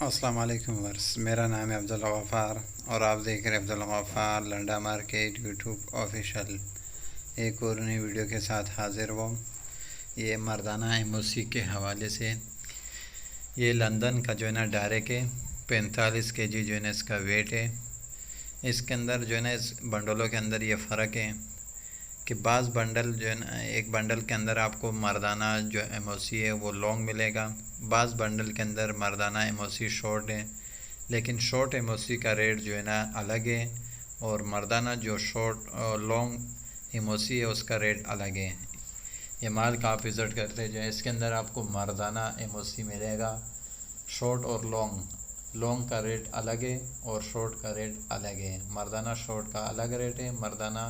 अस्सलाम वालेकुम वर्स, मेरा नाम है अब्दुल गफ़ार और आप देख रहे हैं Abdul Gaffar Landa market YouTube official. एक और नई वीडियो के साथ हाज़िर हुआ। ये मर्दाना एमओसी के हवाले से ये लंदन का जो है ना डायरेक्ट है। 45 केजी जो है ना इसका वेट है। इसके अंदर जो है ना इस बंडलों के अंदर ये फ़र्क है कि बाज़ बंडल जो है ना, एक बंडल के अंदर आपको मर्दाना जो एमओसी है वो लॉन्ग मिलेगा, बाज़ बंडल के अंदर मर्दाना एमओसी शॉर्ट है। लेकिन शॉर्ट एमओसी का रेट जो है ना अलग है और मर्दाना जो शॉर्ट और लॉन्ग एमओसी है उसका रेट अलग है। ये माल का आप विज़िट करते जाए, इसके अंदर आपको मर्दाना एमओसी मिलेगा। शॉर्ट और लॉन्ग का रेट अलग है और शॉर्ट का रेट अलग है। मर्दाना शॉर्ट का अलग रेट है, मर्दाना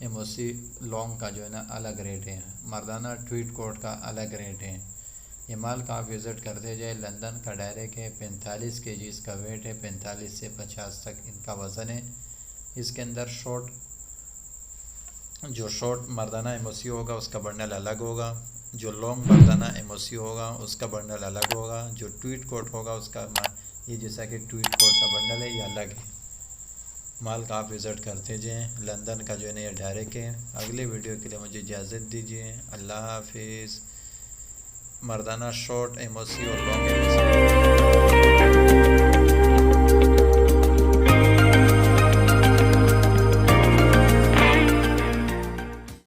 एमओसी लॉन्ग का जो है ना अलग रेट है, मर्दाना ट्वीट कोट का अलग रेट है। ये माल का आप विज़िट करते जाए, लंदन का डायरेक्ट है। 45 केजी इसका वेट है, 45 से 50 तक इनका वज़न है। इसके अंदर जो शॉर्ट मर्दाना एमओसी होगा उसका बंडल अलग होगा, जो लॉन्ग मर्दाना एमओसी होगा उसका बंडल अलग होगा, जो ट्वीट कोट होगा उसका ये जैसा कि ट्वीट कोट का बंडल है ये अलग है। माल का आप विज़िट करते जाएँ, लंदन का जो है ना ये डायरेक्ट है। अगले वीडियो के लिए मुझे इजाज़त दीजिए। अल्लाह हाफिज़। मर्दाना शॉर्ट एमओसी और लॉन्ग एमओसी